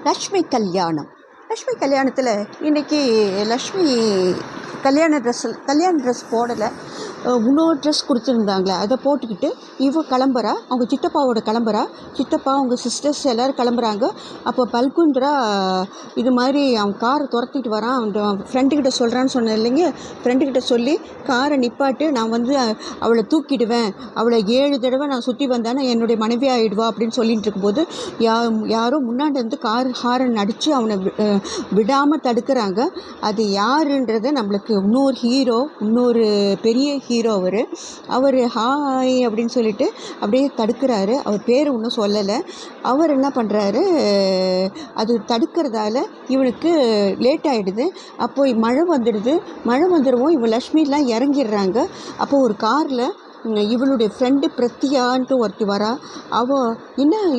லக்ஷ்மி கல்யாணம். லக்ஷ்மி கல்யாணத்தில் இன்றைக்கி லக்ஷ்மி கல்யாண ட்ரெஸ் போடலை, இன்னொரு ட்ரெஸ் கொடுத்துருந்தாங்களே அதை போட்டுக்கிட்டு இவ கிளம்புறா. அவங்க சித்தப்பாவோட கிளம்புறா. சித்தப்பா அவங்க சிஸ்டர்ஸ் எல்லோரும் கிளம்புறாங்க. அப்போ பல்குந்திரா இது மாதிரி அவன் காரை துரத்திட்டு வரான். அந்த ஃப்ரெண்டுக்கிட்ட சொல்கிறான்னு சொன்னேன் இல்லைங்க, ஃப்ரெண்டுக்கிட்ட சொல்லி காரை நிப்பாட்டு, நான் வந்து அவளை தூக்கிடுவேன், அவளை 7 தடவை நான் சுற்றி வந்தானே என்னுடைய மனைவி ஆகிடுவா அப்படின்னு சொல்லிட்டு இருக்கும்போது யாரோ முன்னாடி வந்து ஹாரன் அடித்து அவனை விடாமல் தடுக்கிறாங்க. அது யாருன்றது நம்மளுக்கு இன்னொரு பெரிய ஹீரோ அவர் ஹாய் அப்படின்னு சொல்லிட்டு அப்படியே தடுக்கிறாரு. அவர் பேர் இன்னும் சொல்லலை. அவர் என்ன பண்ணுறாரு, அது தடுக்கிறதால இவனுக்கு லேட் ஆகிடுது. அப்போ மழை வந்துடுவோம். இவன் லக்ஷ்மிலாம் இறங்கிடுறாங்க. அப்போ ஒரு காரில் இவளுடைய ஃப்ரெண்டு பிரத்தியான்ட்டு ஒருத்தி வரா. அவள்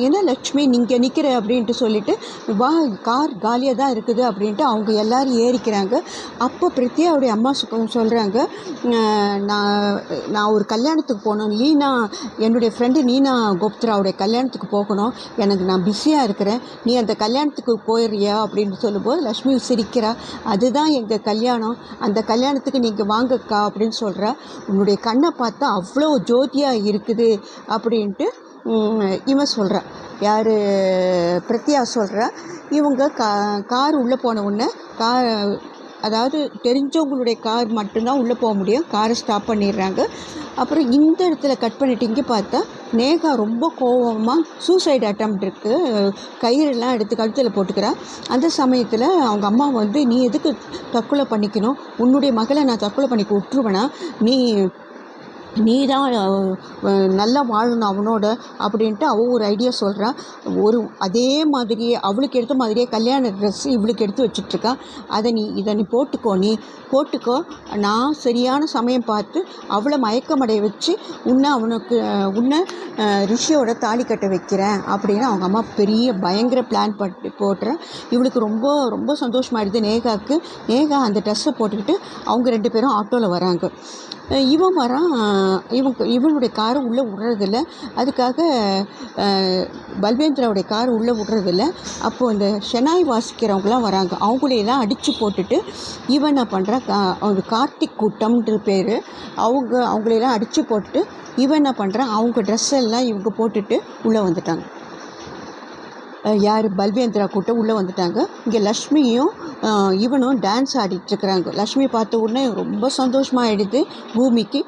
என்ன லக்ஷ்மி நீங்கள் நிற்கிற அப்படின்ட்டு சொல்லிட்டு, வா கார் காலியாக தான் இருக்குது அப்படின்ட்டு அவங்க எல்லோரும் ஏறிக்கிறாங்க. அப்போ பிரத்தியாவுடைய அம்மா சொல்கிறாங்க, நான் ஒரு கல்யாணத்துக்கு போகணும், என்னுடைய ஃப்ரெண்டு நீனா கோப்த்ராவுடைய கல்யாணத்துக்கு போகணும், நான் பிஸியாக இருக்கிறேன், நீ அந்த கல்யாணத்துக்கு போயிடுறியா அப்படின்னு சொல்லும்போது லக்ஷ்மி சிரிக்கிறா. அதுதான் எங்கள் கல்யாணம், அந்த கல்யாணத்துக்கு நீங்கள் வாங்கக்கா அப்படின்னு சொல்கிறா. உன்னுடைய கண்ணை பார்த்தா அவ்வளோ ஜோதியாக இருக்குது அப்படின்ட்டு இவன் சொல்கிறா. யார், பிரத்யா சொல்கிறா. இவங்க கார் உள்ளே போன உடனே அதாவது தெரிஞ்சவங்களுடைய கார் மட்டும்தான் உள்ளே போக முடியும். காரை ஸ்டாப் பண்ணிடுறாங்க. அப்புறம் இந்த இடத்துல கட் பண்ணிட்டு இங்கே பார்த்தா நேகா ரொம்ப கோபமாக சூசைட் அட்டெம்ப்ட் இருக்குது, கயிறெல்லாம் எடுத்து கழுத்தில் போட்டுக்கிறா. அந்த சமயத்தில் அவங்க அம்மா வந்து, நீ எதுக்கு தற்கொலை பண்ணிக்கணும், உன்னுடைய மகளை நான் தற்கொலை பண்ணிக்க விட்டுருவேனா, நீ தான் நல்லா வாழணும் அவனோட அப்படின்ட்டு அவள் ஒரு ஐடியா சொல்கிறான். அதே மாதிரியே அவளுக்கு எடுத்த மாதிரியே கல்யாண ட்ரெஸ் இவளுக்கு எடுத்து வச்சுட்ருக்கா. இதை நீ போட்டுக்கோ, நான் சரியான சமயம் பார்த்து அவளை மயக்கமடைய வச்சு உன்னை ரிஷியோட தாலி கட்ட வைக்கிறேன் அப்படின்னு அவங்க அம்மா பெரிய பயங்கர பிளான் போட்டுறேன். இவளுக்கு ரொம்ப ரொம்ப சந்தோஷமாயிடுது நேகாவுக்கு. நேகா அந்த ட்ரெஸ்ஸை போட்டுக்கிட்டு அவங்க 2 பேரும் ஆட்டோவில் வராங்க. இவன் வரான். இவனுடைய காரை உள்ளே விடுறதில்ல. அதுக்காக பல்வேந்திராவுடைய கார் உள்ளே விடுறதில்ல. அப்போது இந்த ஷெனாய் வாசிக்கிறவங்களாம் வராங்க. அவங்களையெல்லாம் அடித்து போட்டுட்டு இவன் என்ன பண்ணுறான், அவங்க கார்த்திக் கூட்டம்ன்ற பேர், அவங்களையெல்லாம் அடித்து போட்டுட்டு இவன் என்ன பண்ணுறான், அவங்க ட்ரெஸ் எல்லாம் இவங்க போட்டுட்டு உள்ளே வந்துட்டாங்க. யார், பல்வேந்திரா கூட்டம் உள்ளே வந்துட்டாங்க. இங்கே லக்ஷ்மியும் இவனும் டான்ஸ் ஆடிட்டுருக்குறாங்க. லக்ஷ்மி பார்த்த உடனே ரொம்ப சந்தோஷமாகிடுது. பூமிக்கு